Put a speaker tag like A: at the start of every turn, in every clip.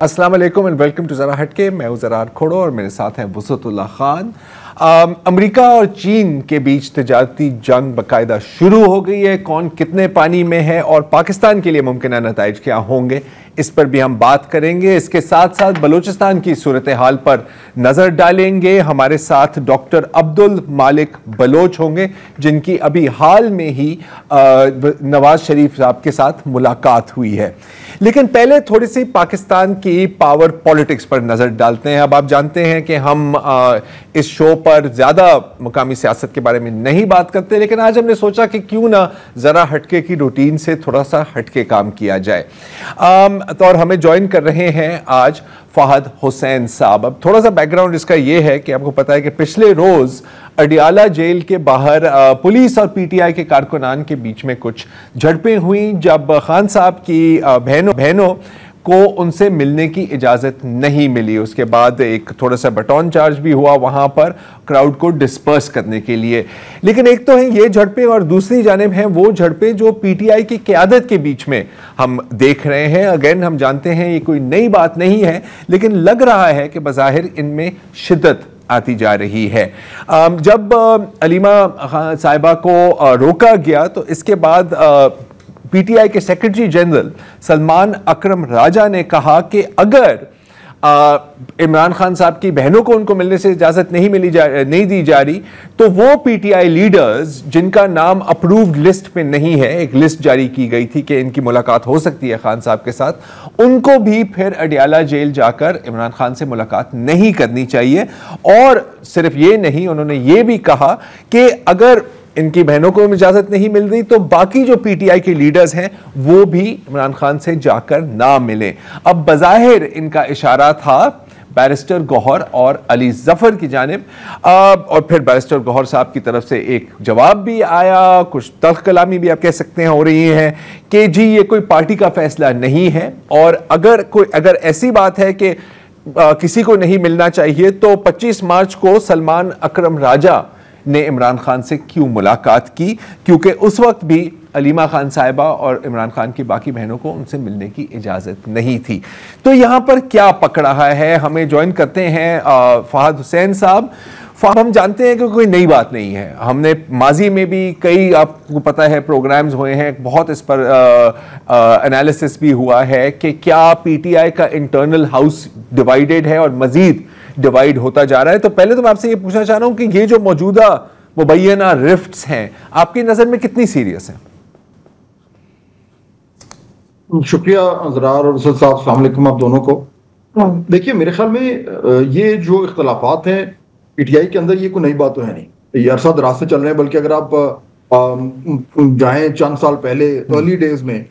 A: अस्सलाम वालेकुम and welcome to ज़रा हटके। मैं हूं ज़रार खोड़ो और मेरे साथ हैं वसअतुल्लाह खान। अमेरिका और चीन के बीच तजारती जंग बाकायदा शुरू हो गई है। कौन कितने पानी में है और पाकिस्तान के लिए मुमकिन नताइज क्या होंगे, इस पर भी हम बात करेंगे। इसके साथ साथ बलूचिस्तान की सूरत हाल पर नज़र डालेंगे। हमारे साथ डॉक्टर अब्दुल मालिक बलोच होंगे, जिनकी अभी हाल में ही नवाज शरीफ साहब के साथ मुलाकात हुई है। लेकिन पहले थोड़ी सी पाकिस्तान की पावर पॉलिटिक्स पर नज़र डालते हैं। अब आप जानते हैं कि हम इस शो पर ज़्यादा मुकामी सियासत के बारे में नहीं बात करते, लेकिन आज हमने सोचा कि क्यों ना ज़रा हटके की रूटीन से थोड़ा सा हटके काम किया जाए। तो और हमें ज्वाइन कर रहे हैं आज फहद हुसैन साहब। अब थोड़ा सा बैकग्राउंड इसका यह है कि आपको पता है कि पिछले रोज़ अडियाला जेल के बाहर पुलिस और पीटीआई के कारकुनान के बीच में कुछ झड़पें हुई, जब खान साहब की बहनों को उनसे मिलने की इजाज़त नहीं मिली। उसके बाद एक थोड़ा सा बटन चार्ज भी हुआ वहाँ पर क्राउड को डिस्पर्स करने के लिए। लेकिन एक तो है ये झड़पें और दूसरी जानिब हैं वो झड़पें जो पीटीआई की क़यादत के बीच में हम देख रहे हैं। अगेन हम जानते हैं ये कोई नई बात नहीं है, लेकिन लग रहा है कि बज़ाहिर इनमें शिद्दत आती जा रही है। जब अलीमा साहिबा को रोका गया तो इसके बाद पीटीआई के सेक्रेटरी जनरल सलमान अकरम राजा ने कहा कि अगर इमरान खान साहब की बहनों को उनको मिलने से इजाज़त नहीं दी जा रही, तो वो पीटीआई लीडर्स जिनका नाम अप्रूव्ड लिस्ट पे नहीं है, एक लिस्ट जारी की गई थी कि इनकी मुलाकात हो सकती है खान साहब के साथ, उनको भी फिर अडियाला जेल जाकर इमरान खान से मुलाकात नहीं करनी चाहिए। और सिर्फ ये नहीं, उन्होंने ये भी कहा कि अगर इनकी बहनों को इजाजत नहीं मिल रही तो बाकी जो पीटीआई के लीडर्स हैं वो भी इमरान खान से जाकर ना मिलें। अब बज़ाहिर इनका इशारा था बैरिस्टर गौहर और अली जफर की जानिब, और फिर बैरिस्टर गौहर साहब की तरफ से एक जवाब भी आया, कुछ तल्ख कलामी भी आप कह सकते हैं हो रही है कि जी ये कोई पार्टी का फैसला नहीं है, और अगर ऐसी बात है कि किसी को नहीं मिलना चाहिए तो 25 मार्च को सलमान अकरम राजा ने इमरान खान से क्यों मुलाकात की, क्योंकि उस वक्त भी अलीमा खान साहिबा और इमरान खान की बाकी बहनों को उनसे मिलने की इजाज़त नहीं थी। तो यहाँ पर क्या पक रहा है, हमें ज्वाइन करते हैं फहद हुसैन साहब। हम जानते हैं कि कोई नई बात नहीं है, हमने माजी में भी कई, आपको पता है, प्रोग्राम्स हुए हैं, बहुत इस पर एनालिसिस भी हुआ है कि क्या पीटीआई का इंटरनल हाउस डिवाइडेड है और मजीद डिवाइड होता जा रहा है। तो पहले तो मैं आपसे ये पूछना चाह रहा हूं कि ये जो मौजूदा मुबैना रिफ्ट्स हैं आपकी नजर में कितनी सीरियस हैं?
B: शुक्रिया ज़रार और साहब, अस्सलाम वालेकुम आप दोनों को। देखिए, मेरे ख्याल में ये जो इख्तलाफात हैं पीटीआई के अंदर, ये कोई नई बात तो है नहीं, ये अरसा दराज से चल रहे हैं। बल्कि अगर आप जाएं चंद साल पहले अर्ली डेज में,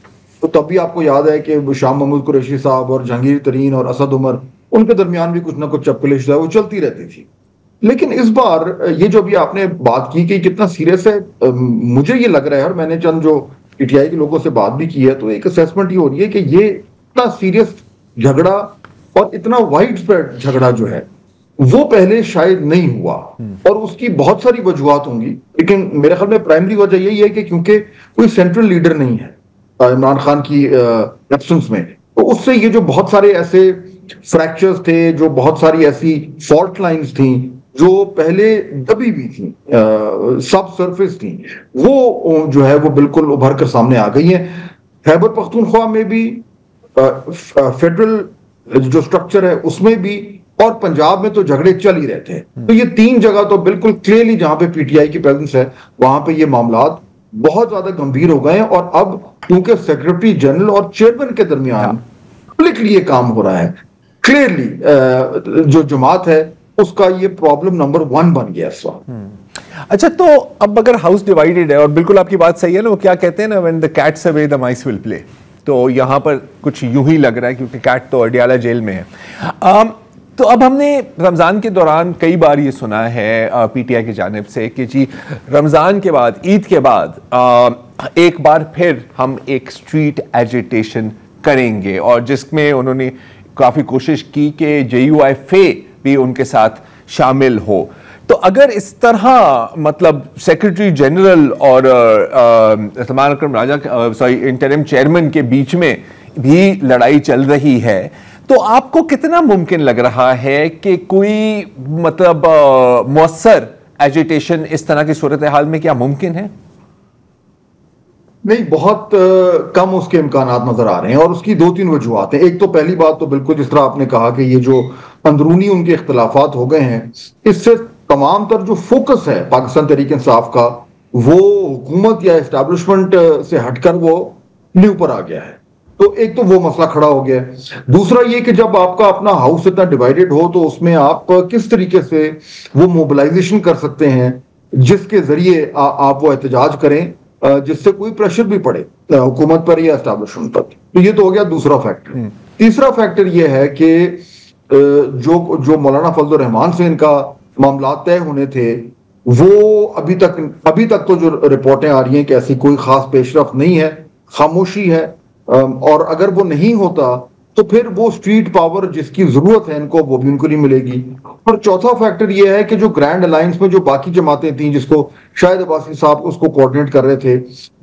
B: तो तब भी आपको याद है कि शाह महमूद कुरैशी साहब और जहांगीर तरीन और असद उमर, उनके दरमियान भी कुछ ना कुछ चपकलिश है वो चलती रहती थी। लेकिन इस बार ये जो भी आपने बात की कि कितना सीरियस है, मुझे ये लग रहा है, और मैंने चंद जो पीटीआई के लोगों से बात भी की है, तो एक असेसमेंट ये हो रही है कि ये इतना सीरियस झगड़ा और इतना वाइड स्प्रेड झगड़ा जो है वो पहले शायद नहीं हुआ, और उसकी बहुत सारी वजूहत होंगी। लेकिन मेरे ख्याल में प्राइमरी वजह यही है कि क्योंकि कोई सेंट्रल लीडर नहीं है इमरान खान की एब्सेंस में, तो उससे ये जो बहुत सारे ऐसे फ्रैक्चर्स थे, जो बहुत सारी ऐसी फॉल्ट लाइंस थी जो पहले दबी भी थी, सब सरफेस थी, वो जो है वो बिल्कुल उभर कर सामने आ गई है। खैबर पख्तूनख्वा में भी, फेडरल जो स्ट्रक्चर है उसमें भी, और पंजाब में तो झगड़े चल ही रहते हैं। तो ये तीन जगह तो बिल्कुल क्लियरली जहां पे पीटीआई की प्रेजेंस है वहां पे ये मामलात बहुत ज्यादा गंभीर हो गए हैं। और अब क्योंकि सेक्रेटरी जनरल और चेयरमैन के दरमियान पब्लिकली ये काम हो रहा है, क्लियरली जो जमात है उसका ये प्रॉब्लम नंबर 1 बन गया इस वक्त।
A: अच्छा, तो अब अगर हाउस डिवाइडेड है, और बिल्कुल आपकी बात सही है ना, वो क्या कहते हैं ना, when the cats away the mice will play, तो यहां पर कुछ यूं ही लग रहा है क्योंकि कैट तो अडियाला जेल में है। तो अब हमने रमज़ान के दौरान कई बार ये सुना है पीटीआई की जानिब से कि जी रमज़ान के बाद, ईद के बाद एक बार फिर हम एक स्ट्रीट एजिटेशन करेंगे, और जिसमें उन्होंने काफ़ी कोशिश की कि JUIF भी उनके साथ शामिल हो। तो अगर इस तरह मतलब सेक्रेटरी जनरल और सलमान अकरम राजा, इंटरिम चेयरमैन के बीच में भी लड़ाई चल रही है, तो तो आपको कितना मुमकिन लग रहा है कि कोई मतलब मौसर एजिटेशन इस तरह की सूरत हाल में क्या मुमकिन है?
B: नहीं, बहुत कम उसके इम्कानात नजर आ रहे हैं और उसकी दो तीन वजूहत हैं। एक तो पहली बात तो बिल्कुल जिस तरह आपने कहा कि ये जो अंदरूनी उनके इख्तलाफात हो गए हैं, इससे तमाम तर जो फोकस है पाकिस्तान तहरीक इंसाफ का वो हुकूमत या एस्टैब्लिशमेंट से हटकर वो न्यू पर आ गया है। तो एक तो वो मसला खड़ा हो गया है। दूसरा ये कि जब आपका अपना हाउस इतना डिवाइडेड हो तो उसमें आप किस तरीके से वो मोबिलाइजेशन कर सकते हैं जिसके जरिए आप वो एहतजाज करें जिससे कोई प्रेशर भी पड़े हुकूमत पर या एस्टैब्लिशमेंट पर। तो ये तो हो गया दूसरा फैक्टर। तीसरा फैक्टर ये है कि जो मौलाना फजल रहमान से इनका मामला तय होने थे वो अभी तक तो जो रिपोर्टें आ रही हैं कि ऐसी कोई खास पेशरफ नहीं है, खामोशी है। और अगर वो नहीं होता तो फिर वो स्ट्रीट पावर जिसकी जरूरत है इनको वो भी उनको नहीं मिलेगी। और चौथा फैक्टर ये है कि जो ग्रैंड अलायंस में जो बाकी जमातें थी जिसको शायद अब्बासी साहब उसको कोऑर्डिनेट कर रहे थे,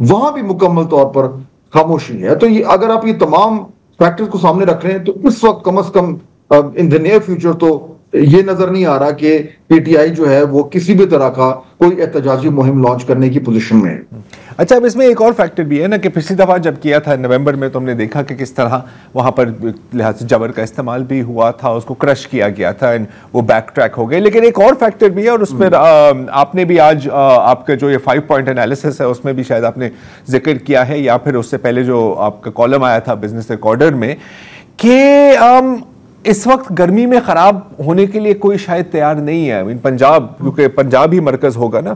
B: वहां भी मुकम्मल तौर पर खामोशी है। तो ये अगर आप ये तमाम फैक्टर्स को सामने रख रहे हैं तो इस वक्त कम अज कम इन द नियर फ्यूचर तो ये नजर नहीं आ रहा कि पीटीआई जो है वो किसी भी तरह का कोई एहतजाजी मुहिम लॉन्च करने की पोजीशन में है।
A: अच्छा, अब इसमें एक और फैक्टर भी है ना कि पिछली दफ़ा जब किया था नवंबर में तो हमने देखा कि किस तरह वहाँ पर लिहाज से जबर का इस्तेमाल भी हुआ था, उसको क्रश किया गया था, वो बैक ट्रैक हो गए। लेकिन एक और फैक्टर भी है और उस पर आपने भी आज आपका जो ये 5 पॉइंट एनालिसिस है उसमें भी शायद आपने जिक्र किया है या फिर उससे पहले जो आपका कॉलम आया था बिजनेस रिकॉर्डर में कि इस वक्त गर्मी में ख़राब होने के लिए कोई शायद तैयार नहीं है। इन पंजाब, क्योंकि पंजाब ही मरकज़ होगा ना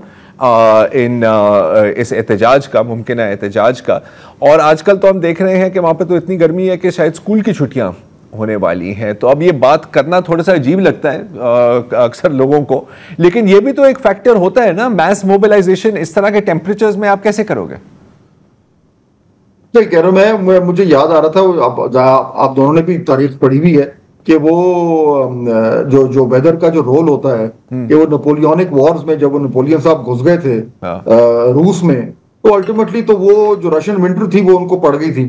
A: इस एहतजाज का, मुमकिन है एहतजाज का। और आजकल तो हम देख रहे हैं कि वहाँ पे तो इतनी गर्मी है कि शायद स्कूल की छुट्टियाँ होने वाली हैं। तो अब ये बात करना थोड़ा सा अजीब लगता है अक्सर लोगों को, लेकिन ये भी तो एक फैक्टर होता है ना, मैस मोबिलाइजेशन। इस तरह के टेम्परेचर्स में आप कैसे करोगे?
B: सही कह रहा हूं मैं, मुझे याद आ रहा था आप दोनों ने भी तारीख पढ़ी हुई है कि वो जो वेदर का जो रोल होता है कि वो नेपोलियनिक वॉर्स में जब वो नेपोलियन साहब घुस गए थे रूस में, तो अल्टीमेटली तो वो जो रशियन विंटर थी वो उनको पड़ गई थी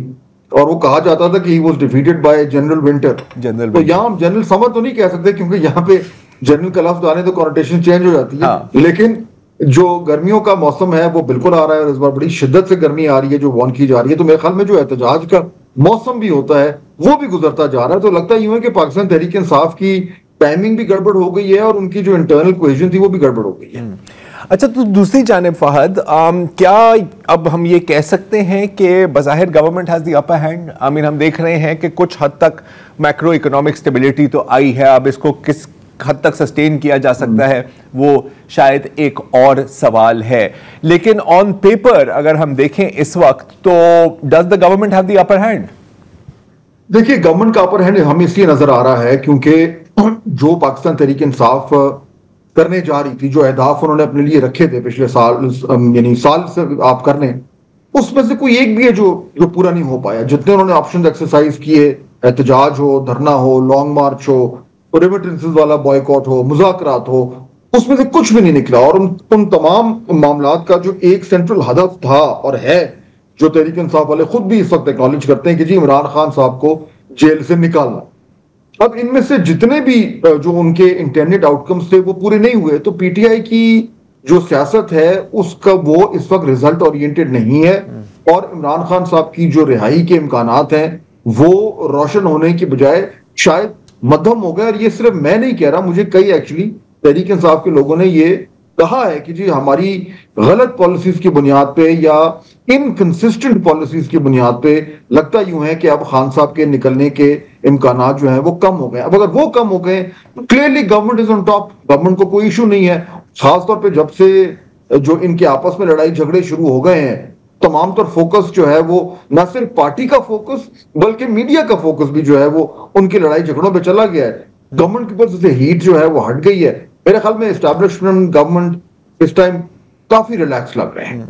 B: और वो कहा जाता था कि he was defeated by general winter. तो यहाँ हम जनरल समर तो नहीं कह सकते क्योंकि यहाँ पे जनरल का लफ्ज आने तो कॉनोटेशन चेंज हो जाती है। लेकिन जो गर्मियों का मौसम है वो बिल्कुल आ रहा है और इस बार बड़ी शिद्दत से गर्मी आ रही है जो वार्न की जा रही है। तो मेरे ख्याल में जो एहतजाज का मौसम भी होता है वो भी गुजरता जा रहा है। तो लगता यूं है कि पाकिस्तान तहरीक इंसाफ की टाइमिंग भी गड़बड़ हो गई है और उनकी जो इंटरनल कोहेजन थी वो भी गड़बड़ हो गई है।
A: अच्छा, तो दूसरी जानिब फहद, क्या अब हम ये कह सकते हैं कि बज़ाहिर government has the upper hand? I mean हम देख रहे हैं कि कुछ हद तक मैक्रो इकोनॉमिक स्टेबिलिटी तो आई है, अब इसको किस हद तक सस्टेन किया जा सकता है वो शायद एक और सवाल है। लेकिन ऑन पेपर अगर हम देखें इस वक्त तो does the government have the upper hand?
B: देखिए, गवर्नमेंट का अपर हैंड हमें इसलिए नजर आ रहा है क्योंकि जो पाकिस्तान तहरीक इंसाफ करने जा रही थी, जो अहदाफ उन्होंने अपने लिए रखे थे पिछले साल, यानी साल से आप करने, उसमें से कोई एक भी है जो पूरा नहीं हो पाया। जितने उन्होंने ऑप्शन एक्सरसाइज किए, एहतजाज हो, धरना हो, लॉन्ग मार्च हो, रेमिटेंसेस वाला बॉयकॉट हो, मुज़ाकरात हो, उसमें से कुछ भी नहीं निकला। और उन तमाम मामलात का जो एक सेंट्रल हदफ था और है, जो तहरीक इंसाफ वाले खुद भी इस वक्त एक्नॉलेज करते हैं कि जी इमरान खान साहब को जेल से निकालना। अब इनमें से जितने भी जो उनके इंटेंडेड आउटकम्स थे वो पूरे नहीं हुए। तो पीटीआई की जो सियासत है उसका वो इस वक्त रिजल्ट ओरिएंटेड नहीं है और इमरान खान साहब की जो रिहाई के इम्कानात हैं वो रोशन होने की बजाय शायद मध्यम हो गए। और ये सिर्फ मैं नहीं कह रहा, मुझे कई एक्चुअली तहरीक इंसाफ के लोगों ने ये कहा है कि जी हमारी गलत पॉलिसीज की बुनियाद पे या इनकंसिस्टेंट पॉलिसीज की बुनियाद पे लगता यूं है कि अब खान साहब के निकलने के इम्कानात जो है वो कम हो गए। अब अगर वो कम हो गए तो clearly government is on top, government को कोई इशू नहीं है। खासतौर पे जब से जो इनके आपस में लड़ाई झगड़े शुरू हो गए हैं, तमाम तर फोकस जो है वो न सिर्फ पार्टी का फोकस बल्कि मीडिया का फोकस भी जो है वो उनकी लड़ाई झगड़ों पे चला गया है। गवर्नमेंट के ऊपर से हीट जो है वो हट गई है। मेरे ख्याल में एस्टैब्लिशमेंट गवर्नमेंट इस टाइम काफी रिलैक्स लग रहे हैं।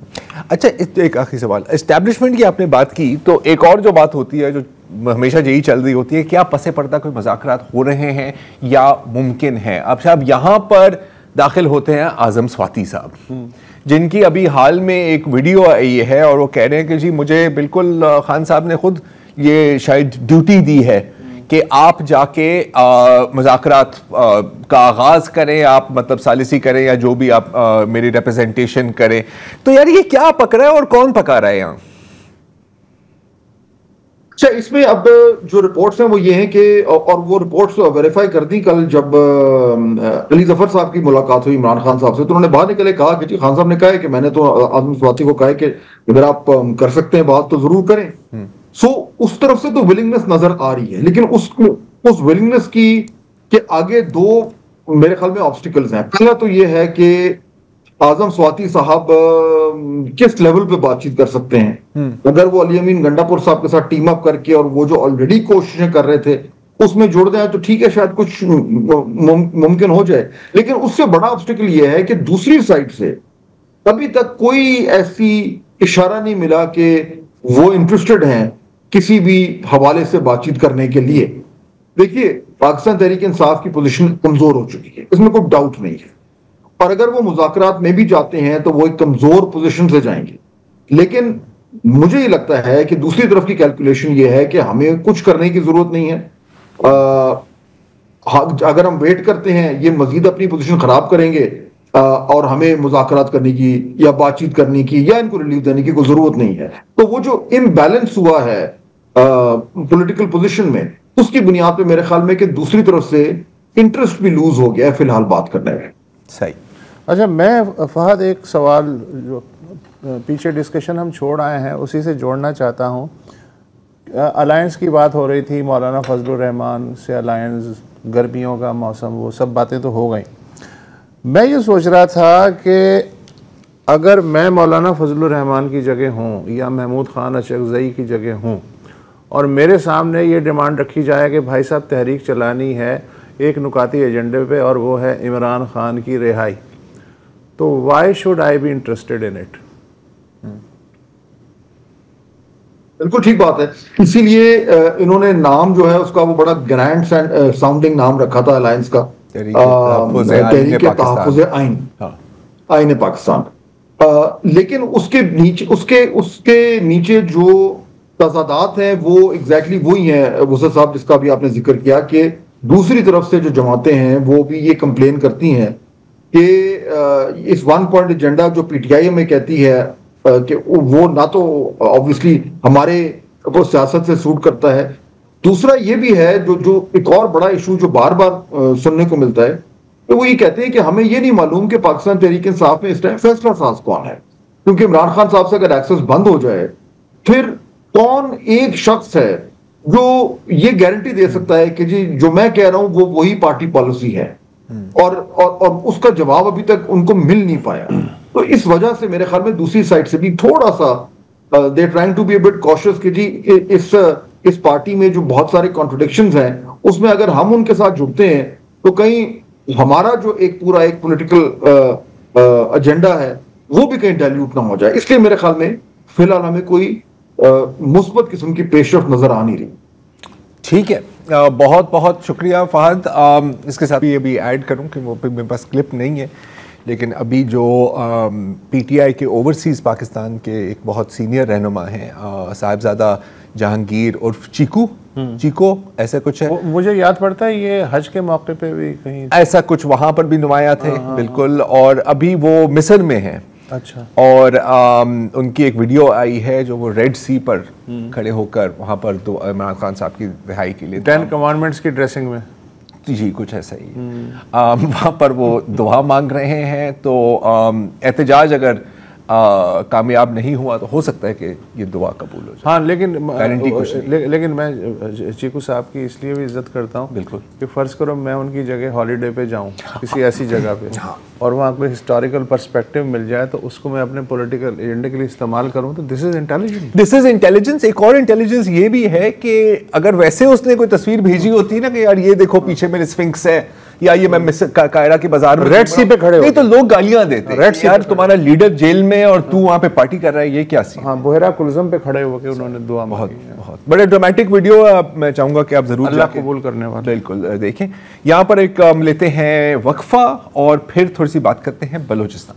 A: अच्छा, एक आखिरी सवाल, एस्टैब्लिशमेंट की आपने बात की तो एक और जो बात होती है जो हमेशा यही चल रही होती है, क्या पसे पर्दा कोई मुज़ाकरात हो रहे हैं या मुमकिन है? अब साहब यहाँ पर दाखिल होते हैं आजम स्वाति साहब, जिनकी अभी हाल में एक वीडियो आई है और वो कह रहे हैं कि जी मुझे बिल्कुल खान साहब ने खुद ये शायद ड्यूटी दी है कि आप जाके मुज़ाकरात का आगाज़ करें, आप मतलब सालिसी करें या जो भी आप मेरी रिप्रेजेंटेशन करें। तो यार ये क्या पकड़ा है और कौन पका रहा है यहाँ?
B: अच्छा, इसमें अब जो रिपोर्ट्स हैं वो ये हैं कि, और वो रिपोर्ट्स वेरीफाई कर दी कल जब अली जफर साहब की मुलाकात हुई इमरान खान साहब से, तो उन्होंने बाहर निकले कहा कि जी खान साहब ने कहा है कि मैंने तो आज़म स्वाति को कहा है कि अगर आप कर सकते हैं बात तो जरूर करें। सो उस तरफ से तो विलिंगनेस नजर आ रही है, लेकिन उस विलिंगनेस की के आगे दो मेरे ख्याल में ऑब्स्टिकल्स हैं। पहला तो ये है कि आजम स्वाति साहब किस लेवल पे बातचीत कर सकते हैं। अगर वो अली अमीन गंडापुर साहब के साथ टीम अप करके और वो जो ऑलरेडी कोशिशें कर रहे थे उसमें जोड़ दें तो ठीक है, शायद कुछ मुमकिन हो जाए। लेकिन उससे बड़ा ऑब्स्टिकल ये है कि दूसरी साइड से अभी तक कोई ऐसी इशारा नहीं मिला कि वो इंटरेस्टेड हैं किसी भी हवाले से बातचीत करने के लिए। देखिए, पाकिस्तान तहरीक इंसाफ की पोजीशन कमजोर हो चुकी है, इसमें कोई डाउट नहीं है, और अगर वो मुज़ाकरात में भी जाते हैं तो वो एक कमजोर पोजीशन से जाएंगे। लेकिन मुझे ये लगता है कि दूसरी तरफ की कैलकुलेशन ये है कि हमें कुछ करने की जरूरत नहीं है। अगर हम वेट करते हैं ये मजीद अपनी पोजीशन खराब करेंगे और हमें मुज़ाकरात करने की या बातचीत करने की या इनको रिलीफ देने की कोई जरूरत नहीं है। तो वो जो इम्बैलेंस हुआ है पॉलिटिकल पोजीशन में, उसकी बुनियाद पे मेरे ख्याल में कि दूसरी तरफ से इंटरेस्ट भी लूज हो गया है फिलहाल बात करने में।
A: सही।
C: अच्छा, मैं फहद एक सवाल जो पीछे डिस्कशन हम छोड़ आए हैं उसी से जोड़ना चाहता हूँ। अलायंस की बात हो रही थी, मौलाना फजलुर रहमान से अलायंस, गर्मियों का मौसम, वो सब बातें तो हो गई। मैं ये सोच रहा था कि अगर मैं मौलाना फजलुर रहमान की जगह हूँ या महमूद ख़ान अशरफजई की जगह हूँ और मेरे सामने ये डिमांड रखी जाए कि भाई साहब तहरीक चलानी है एक नुकाती एजेंडे पे और वो है इमरान खान की रिहाई, तो why should I be interested in it?
B: बिल्कुल ठीक बात है। इसीलिए इन्होंने नाम जो है उसका वो बड़ा ग्रैंड साउंडिंग नाम रखा था अलायंस का, तहरीक तहफ़्फ़ुज़ आइन, आइन पाकिस्तान। लेकिन उसके नीचे जो तजादात हैं वो एग्जैक्टली वही हैं वुसत साहब जिसका भी आपने जिक्र किया, कि दूसरी तरफ से जो जमातें हैं वो भी ये कंप्लेन करती हैं कि इस वन पॉइंट एजेंडा जो पीटीआई में कहती है कि वो ना तो ऑब्वियसली हमारे वो सियासत से सूट करता है। दूसरा ये भी है जो एक और बड़ा इशू जो बार बार सुनने को मिलता है, तो वो ये कहते हैं कि हमें ये नहीं मालूम कि पाकिस्तान तहरीक इंसाफ में इस टाइम फैसला साज कौन है, क्योंकि इमरान खान साहब से अगर एक्सेस बंद हो जाए फिर कौन एक शख्स है जो ये गारंटी दे सकता है कि जी जो मैं कह रहा हूं वो वही पार्टी पॉलिसी है, और उसका जवाब अभी तक उनको मिल नहीं पाया। तो इस वजह से मेरे ख्याल में दूसरी साइड से भी थोड़ा सा they trying to be a bit cautious कि जी इस पार्टी में जो बहुत सारे कॉन्ट्रडिक्शंस हैं उसमें अगर हम उनके साथ जुड़ते हैं तो कहीं हमारा जो एक पूरा एक पॉलिटिकल एजेंडा है वो भी कहीं डाइल्यूट ना हो जाए। इसलिए मेरे ख्याल में फिलहाल हमें कोई मुस्बत किस्म की पेशरफ नजर आ नहीं रही।
A: ठीक है, बहुत बहुत शुक्रिया फहद। इसके साथ ये भी ऐड करूं कि वो मेरे पास क्लिप नहीं है, लेकिन अभी जो पीटीआई के ओवरसीज़ पाकिस्तान के एक बहुत सीनियर रहनुमा हैं साहिबजादा जहांगीर उर्फ चीको ऐसा कुछ है,
C: मुझे याद पड़ता है ये हज के मौके पे भी कहीं
A: ऐसा कुछ वहाँ पर भी नुमाया थे। बिल्कुल, और अभी वो मिस्र में हैं।
C: अच्छा।
A: और उनकी एक वीडियो आई है जो वो रेड सी पर खड़े होकर वहाँ पर इमरान खान साहब की रिहाई के लिए
C: 10 कमांडमेंट्स की ड्रेसिंग में,
A: जी कुछ ऐसा ही वहाँ पर वो दुआ मांग रहे हैं। तो एहतजाज अगर कामयाब नहीं हुआ तो हो सकता है कि ये दुआ कबूल हो जाए।
C: हाँ, लेकिन
A: गारंटी कुछ नहीं।
C: लेकिन मैं चीकू साहब की इसलिए भी इज्जत करता हूँ
A: बिल्कुल
C: कि फ़र्ज़ करो मैं उनकी जगह हॉलीडे पे जाऊँ किसी ऐसी जगह पे और वहाँ कोई हिस्टोरिकल पर्सपेक्टिव मिल जाए तो उसको मैं अपने पॉलिटिकल एजेंडे के लिए इस्तेमाल करूँ, तो this is intelligence.
A: This is intelligence. एक और इंटेलिजेंस ये भी है कि अगर वैसे उसने कोई तस्वीर भेजी होती ना कि यार ये देखो पीछे मेरे स्फिंक्स है या ये मैं कायरा के बाजार में
C: रेड सी पे खड़े हो,
A: तो लोग गालियां देते हैं यार तुम्हारा लीडर जेल में और तू वहां पे पार्टी कर रहा है, ये क्या सी।
C: हाँ, बोहरा कुलज़म पे खड़े होकर उन्होंने दुआ मांगी।
A: बहुत बड़े ड्रामेटिक वीडियो, मैं चाहूंगा कि आप जरूर
C: अल्लाह कबूल करने वाला।
A: बिल्कुल देखें। यहाँ पर एक लेते हैं वक्फा और फिर थोड़ी सी बात करते हैं बलूचिस्तान।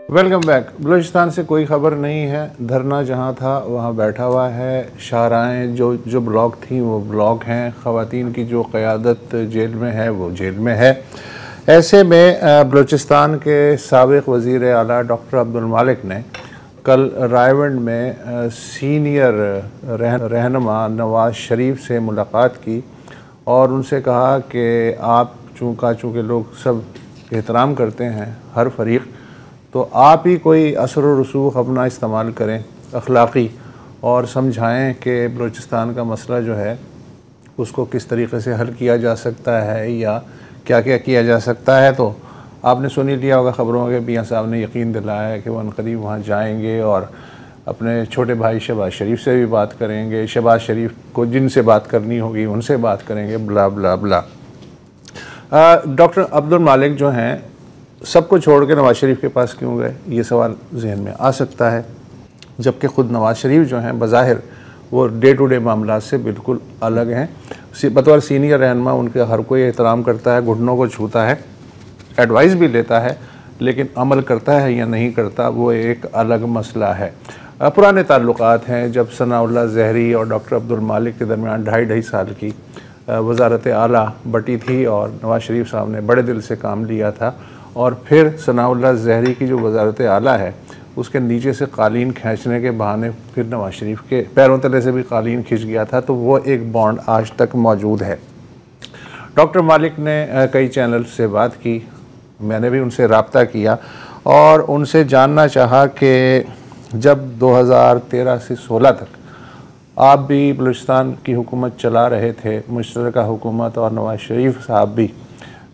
C: Welcome back. बलूचिस्तान से कोई ख़बर नहीं है। धरना जहाँ था वहाँ बैठा हुआ है। शाहराहें जो ब्लॉक थी वो ब्लॉक हैं। ख़वातीन की जो क़यादत जेल में है वो जेल में है। ऐसे में बलूचिस्तान के साबिक़ वज़ीर आला डॉक्टर अब्दुल मालिक ने कल रायवंड में सीनियर रहनुमा नवाज़ शरीफ से मुलाकात की और उनसे कहा कि आप चूँकि लोग सब एहतराम करते हैं हर फरीक़, तो आप ही कोई असर व रसूख अपना इस्तेमाल करें अखलाक़ी और समझाएं कि बलूचिस्तान का मसला जो है उसको किस तरीके से हल किया जा सकता है या क्या क्या किया जा सकता है। तो आपने सुन ही लिया होगा ख़बरों के, मियां साहब ने यकीन दिलाया है कि वो अनकरीब वहाँ जाएंगे और अपने छोटे भाई शहबाज शरीफ से भी बात करेंगे, शहबाज शरीफ को जिनसे बात करनी होगी उनसे बात करेंगे, ब्ला ब्ला ब्ला। डॉक्टर अब्दुल मालिक जो हैं सबको छोड़ के नवाज़ शरीफ के पास क्यों गए, ये सवाल जहन में आ सकता है, जबकि ख़ुद नवाज़ शरीफ जो हैं बज़ाहिर वो डे टू डे मामला से बिल्कुल अलग हैं। बतौर सीनियर रहनुमा उनके हर कोई एहतराम करता है, घुटनों को छूता है, एडवाइस भी लेता है, लेकिन अमल करता है या नहीं करता वो एक अलग मसला है। पुराने ताल्लुकात हैं। जब सनाउल्लाह ज़हरी और डॉक्टर अब्दुल मालिक के दरमियान ढाई साल की वज़ारत आला बटी थी और नवाज़ शरीफ साहब ने बड़े दिल से काम लिया था और फिर सनाउल्लाह ज़हरी की जो वज़ारत आला है उसके नीचे से कालीन खींचने के बहाने फिर नवाज़ शरीफ के पैरों तले से भी कालीन खिंच गया था, तो वो एक बॉन्ड आज तक मौजूद है। डॉक्टर मालिक ने कई चैनल से बात की, मैंने भी उनसे रब्ता किया और उनसे जानना चाहा कि जब 2013 से 16 तक आप भी बलूचिस्तान की हुकूमत चला रहे थे, मुश्तरका हुकूमत, और नवाज़ शरीफ साहब भी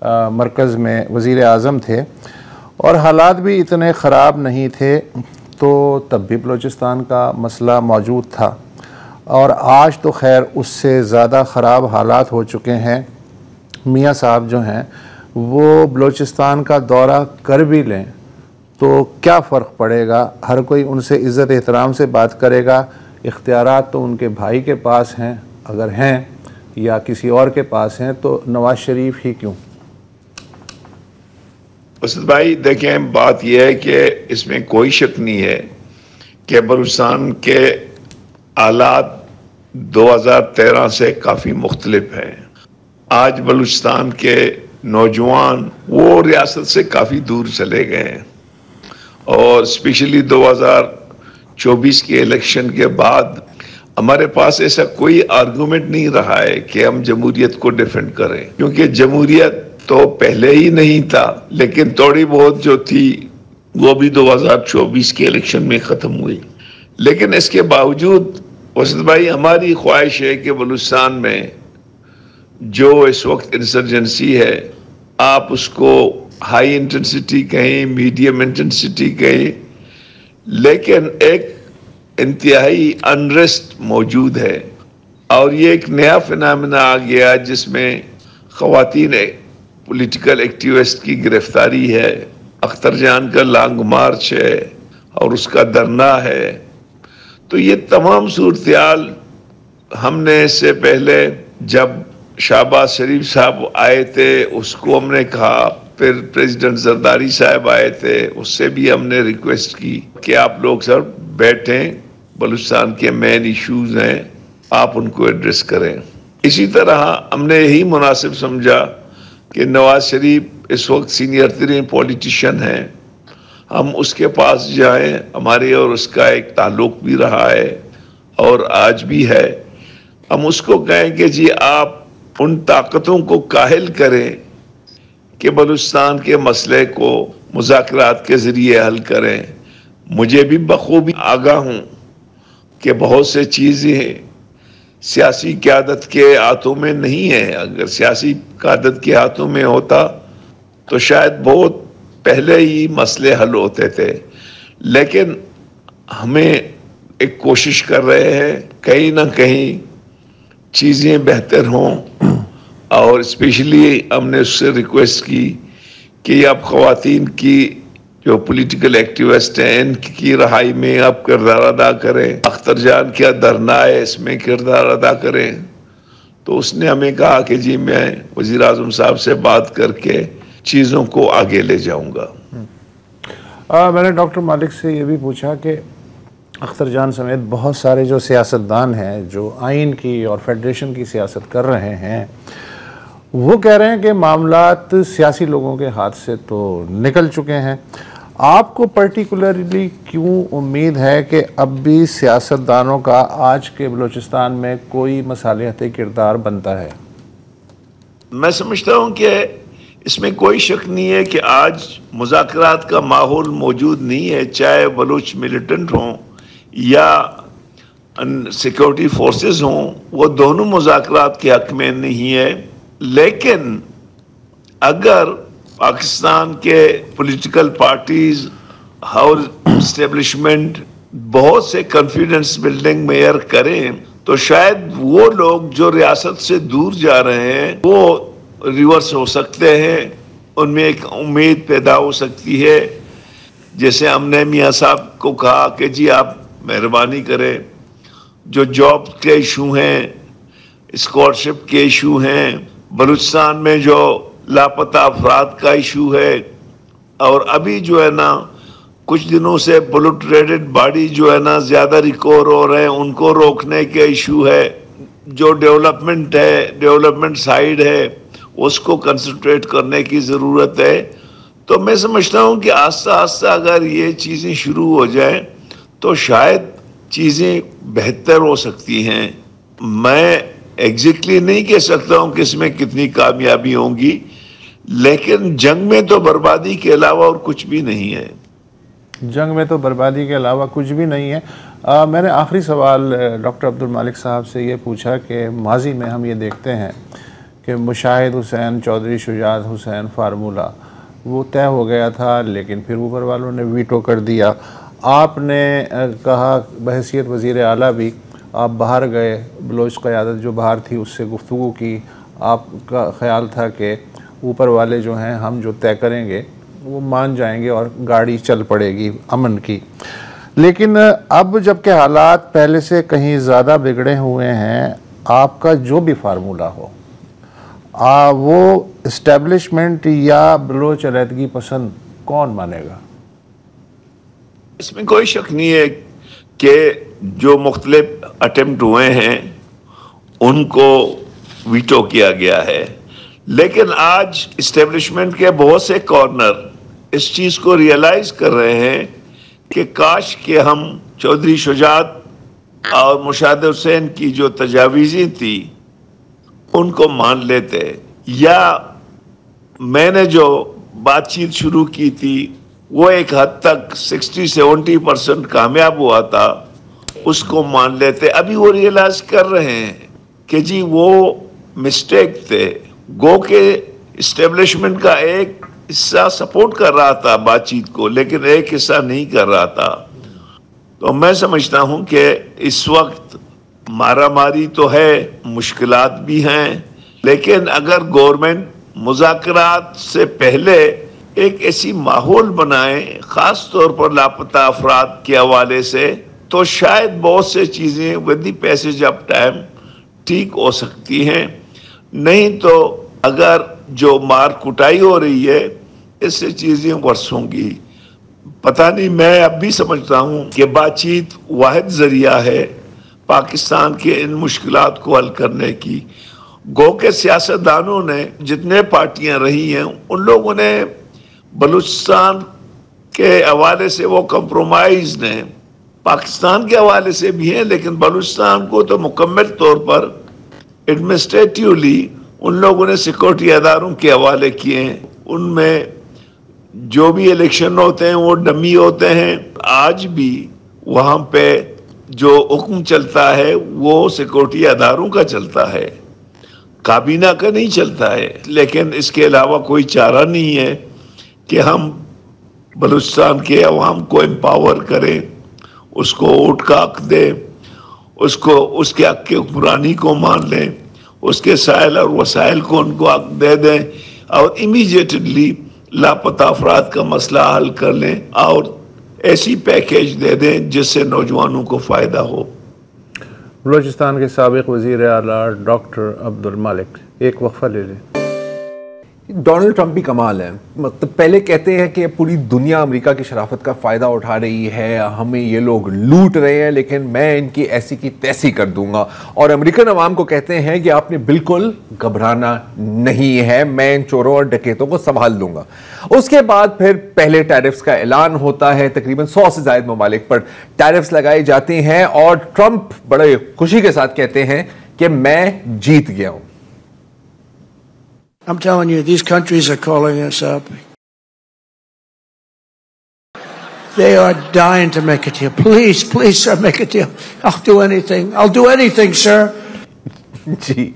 C: मरकज़ में वज़ीर आज़म थे और हालात भी इतने ख़राब नहीं थे, तो तब भी बलूचिस्तान का मसला मौजूद था और आज तो खैर उससे ज़्यादा ख़राब हालात हो चुके हैं। मियाँ साहब जो हैं वो बलूचिस्तान का दौरा कर भी लें तो क्या फ़र्क पड़ेगा, हर कोई उनसे इज़्ज़त एहतराम से बात करेगा। इख्तियारात तो उनके भाई के पास हैं, अगर हैं, या किसी और के पास हैं, तो नवाज़ शरीफ ही क्यों?
D: असद भाई देखें, बात यह है कि इसमें कोई शक नहीं है कि बलूचिस्तान के हालात 2013 से काफ़ी मुख्तलिफ हैं। आज बलूचिस्तान के नौजवान वो रियासत से काफ़ी दूर चले गए हैं और स्पेशली 2024 के इलेक्शन के बाद हमारे पास ऐसा कोई आर्गूमेंट नहीं रहा है कि हम जमहूरियत को डिफेंड करें, क्योंकि जमहूरियत तो पहले ही नहीं था, लेकिन थोड़ी बहुत जो थी वो भी 2024 के इलेक्शन में ख़त्म हुई। लेकिन इसके बावजूद वसद भाई हमारी ख्वाहिश है कि बलूचिस्तान में जो इस वक्त इंसर्जेंसी है, आप उसको हाई इंटेंसिटी कहें, मीडियम इंटेंसिटी कहें, लेकिन एक इंतहाई अनरेस्ट मौजूद है और ये एक नया फिनोमेना आ गया जिसमें ख़वातीन पॉलिटिकल एक्टिविस्ट की गिरफ्तारी है, अख्तर जान का लॉन्ग मार्च है और उसका धरना है। तो ये तमाम सूरत हमने इससे पहले जब शहबाज शरीफ साहब आए थे उसको हमने कहा, फिर प्रेसिडेंट जरदारी साहब आए थे उससे भी हमने रिक्वेस्ट की कि आप लोग सर बैठें, बलूचिस्तान के मेन इश्यूज हैं, आप उनको एड्रेस करें। इसी तरह हमने यही मुनासिब समझा कि नवाज शरीफ इस वक्त सीनियर तरीन पॉलिटिशियन हैं, हम उसके पास जाएं। हमारे और उसका एक ताल्लुक भी रहा है और आज भी है। हम उसको कहें कि जी आप उन ताकतों को काहिल करें कि बलूचिस्तान के मसले को मुज़ाकरात के ज़रिए हल करें। मुझे भी बखूबी आगाह हूँ कि बहुत से चीज़ें सियासी क़यादत के हाथों में नहीं है। अगर सियासी क़यादत के हाथों में होता तो शायद बहुत पहले ही मसले हल होते थे, लेकिन हमें एक कोशिश कर रहे हैं कहीं ना कहीं चीज़ें बेहतर हों और स्पेशली हमने उससे रिक्वेस्ट की कि आप ख़वातीन की जो पॉलिटिकल एक्टिविस्ट हैं इनकी रहाई में आप किरदार अदा करें, अख्तर जान क्या धरना है इसमें किरदार अदा करें। तो उसने हमें कहा कि जी मैं वज़ीर आज़म साहब से बात करके चीज़ों को आगे ले जाऊंगा।
C: मैंने डॉक्टर मालिक से ये भी पूछा कि अख्तर जान समेत बहुत सारे जो सियासतदान हैं जो आइन की और फेडरेशन की सियासत कर रहे हैं, वो कह रहे हैं कि मामलात सियासी लोगों के हाथ से तो निकल चुके हैं। आपको पर्टिकुलरली क्यों उम्मीद है कि अब भी सियासतदानों का आज के बलूचिस्तान में कोई मसालिहती किरदार बनता है?
D: मैं समझता हूँ कि इसमें कोई शक नहीं है कि आज मुज़ाकरात का माहौल मौजूद नहीं है, चाहे बलूच मिलिटेंट हों या सिक्योरिटी फोर्सेस हों, वो दोनों मुज़ाकरात के हक में नहीं है। लेकिन अगर पाकिस्तान के पॉलिटिकल पार्टीज और इस्टेब्लिशमेंट बहुत से कॉन्फिडेंस बिल्डिंग मेयर करें तो शायद वो लोग जो रियासत से दूर जा रहे हैं वो रिवर्स हो सकते हैं, उनमें एक उम्मीद पैदा हो सकती है। जैसे हमने मियाँ साहब को कहा कि जी आप मेहरबानी करें, जो जॉब के इशू हैं, स्कॉलरशिप के इशू हैं, बलूचिस्तान में जो लापता अफराद का इशू है, और अभी जो है ना कुछ दिनों से बुलेट ट्रेडेड बॉडी जो है ना ज़्यादा रिकवर हो रहे हैं, उनको रोकने के इशू है। जो डेवलपमेंट है, डेवलपमेंट साइड है, उसको कंसंट्रेट करने की ज़रूरत है। तो मैं समझता हूँ कि आस्ता आस्ता अगर ये चीज़ें शुरू हो जाएं तो शायद चीज़ें बेहतर हो सकती हैं। मैं एग्जैक्टली नहीं कह सकता हूँ कि इसमें कितनी कामयाबी होंगी, लेकिन जंग में तो बर्बादी के अलावा और कुछ भी नहीं है।
C: जंग में तो बर्बादी के अलावा कुछ भी नहीं है। मैंने आखिरी सवाल डॉक्टर अब्दुल मालिक साहब से ये पूछा कि माजी में हम ये देखते हैं कि मुशाहिद हुसैन, चौधरी शुजात हुसैन फार्मूला वो तय हो गया था, लेकिन फिर ऊपर वालों ने वीटो कर दिया। आपने कहा बहैसियत वज़ीर आला भी आप बाहर गए, बलोच क़यादत जो बाहर थी उससे गुफ्तगू की, आपका ख़्याल था कि ऊपर वाले जो हैं हम जो तय करेंगे वो मान जाएंगे और गाड़ी चल पड़ेगी अमन की। लेकिन अब जबकि हालात पहले से कहीं ज़्यादा बिगड़े हुए हैं, आपका जो भी फार्मूला हो वो इस्टेब्लिशमेंट या बलोच अलहदगी पसंद कौन मानेगा?
D: इसमें कोई शक नहीं है कि जो मुख्तलिफ अटेम्प्ट हुए हैं उनको वीटो किया गया है, लेकिन आज इस्टेब्लिशमेंट के बहुत से कॉर्नर इस चीज़ को रियलाइज़ कर रहे हैं कि काश कि हम चौधरी शुजात और मुशाहिद हुसैन की जो तजावीज़ें थी उनको मान लेते, या मैंने जो बातचीत शुरू की थी वो एक हद तक 60-70% कामयाब हुआ था, उसको मान लेते। अभी वो रियलाइज कर रहे हैं कि जी वो मिस्टेक थे। गो के इस्टेब्लिशमेंट का एक हिस्सा सपोर्ट कर रहा था बातचीत को, लेकिन एक हिस्सा नहीं कर रहा था। तो मैं समझता हूं कि इस वक्त मारामारी तो है, मुश्किलात भी हैं, लेकिन अगर गवर्नमेंट मुज़ाकरात से पहले एक ऐसी माहौल बनाए, ख़ास तौर पर लापता अफराद के हवाले से, तो शायद बहुत से चीज़ें with the passage of time ठीक हो सकती हैं। नहीं तो अगर जो मार कुटाई हो रही है इससे चीज़ें वर्ष होंगी। पता नहीं, मैं अब भी समझता हूँ कि बातचीत वाहिद ज़रिया है पाकिस्तान के इन मुश्किलात को हल करने की। गो के सियासतदानों ने, जितने पार्टियां रही हैं, उन लोगों ने बलूचिस्तान के हवाले से वो कंप्रोमाइज ने, पाकिस्तान के हवाले से भी हैं, लेकिन बलूचिस्तान को तो मुकम्मल तौर पर एडमिनिस्ट्रेटिवली उन लोगों ने सिक्योरिटी अदारों के हवाले किए हैं। उनमें जो भी इलेक्शन होते हैं वो डमी होते हैं। आज भी वहाँ पे जो हुक्म चलता है वो सिक्योरिटी अदारों का चलता है, काबीना का नहीं चलता है। लेकिन इसके अलावा कोई चारा नहीं है कि हम बलूचिस्तान के अवाम को एम्पावर करें, उसको वोट का हक दें, उसको उसके हक के हुक्मरानी को मान लें, उसके साइल और वसाइल को उनको हक दे दें और इमीडिएटली लापता अफराद का मसला हल कर लें और ऐसी पैकेज दे दें जिससे नौजवानों को फ़ायदा हो।
C: बलूचिस्तान के साबिक़ वज़ीर आला डॉक्टर अब्दुल मालिक, एक वक्फा ले लें।
A: डोनाल्ड ट्रंप भी कमाल है। मतलब पहले कहते हैं कि पूरी दुनिया अमेरिका की शराफत का फ़ायदा उठा रही है, हमें ये लोग लूट रहे हैं, लेकिन मैं इनकी ऐसी की तैसी कर दूंगा। और अमेरिकन अवाम को कहते हैं कि आपने बिल्कुल घबराना नहीं है, मैं इन चोरों और डकैतों को संभाल लूंगा। उसके बाद फिर पहले टैरिफ्स का ऐलान होता है, तकरीबन 100 से ज़ायद ममालिक पर टैरिफ्स लगाए जाते हैं और ट्रंप बड़े खुशी के साथ कहते हैं कि मैं जीत गया हूं।
E: I'm telling you, these countries are calling us up. They are dying to make a deal. Please, please, sir, make a deal. I'll do anything. I'll do anything, sir.
A: जी,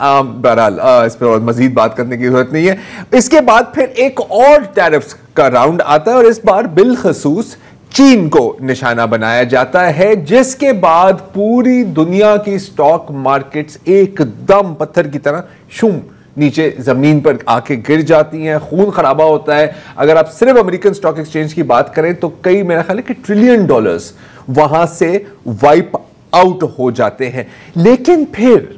A: बहरहाल इस पर और मजीद बात करने की जरूरत नहीं है। इसके बाद फिर एक और टैरिफ्स का राउंड आता है और इस बार बिलखसूस चीन को निशाना बनाया जाता है, जिसके बाद पूरी दुनिया की स्टॉक मार्केट्स एकदम पत्थर की तरह शूम नीचे जमीन पर आके गिर जाती हैं, खून खराबा होता है। अगर आप सिर्फ अमेरिकन स्टॉक एक्सचेंज की बात करें तो कई, मेरा ख्याल है कि $ट्रिलियन वहां से वाइप आउट हो जाते हैं। लेकिन फिर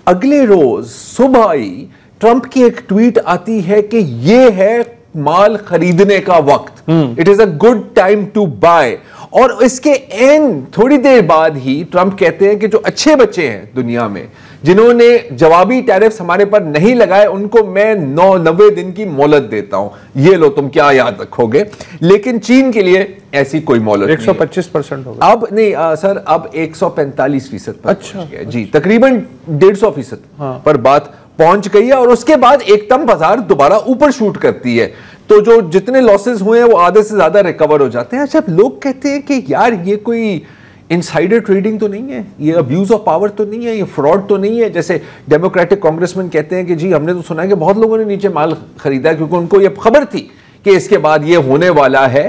A: अगले रोज सुबह ही ट्रंप की एक ट्वीट आती है कि यह है माल खरीदने का वक्त, it is a good time to buy. और इसके एंड थोड़ी देर बाद ही ट्रंप कहते हैं कि जो अच्छे बच्चे हैं दुनिया में, जिन्होंने जवाबी टैरिफ्स हमारे पर नहीं लगाए, उनको मैं 90 दिन की मोहलत देता हूं, ये लो तुम क्या याद रखोगे। लेकिन चीन के लिए ऐसी कोई मोहलत
C: 125% होगा
A: अब नहीं सर, अब 145% पर
C: अच्छा,
A: पहुंच गया जी, तकरीबन 150% पर बात पहुंच गई है। और उसके बाद एकदम बाजार दोबारा ऊपर शूट करती है, तो जो जितने लॉसेस हुए हैं वो आधे से ज्यादा रिकवर हो जाते हैं। अच्छा, लोग कहते हैं कि यार ये कोई इनसाइडर ट्रेडिंग तो नहीं है, ये अब्यूज ऑफ पावर तो नहीं है, ये फ्रॉड तो नहीं है, जैसे डेमोक्रेटिक कांग्रेसमैन कहते हैं कि जी हमने तो सुना है कि बहुत लोगों ने नीचे माल खरीदा क्योंकि उनको ये खबर थी कि इसके बाद ये होने वाला है।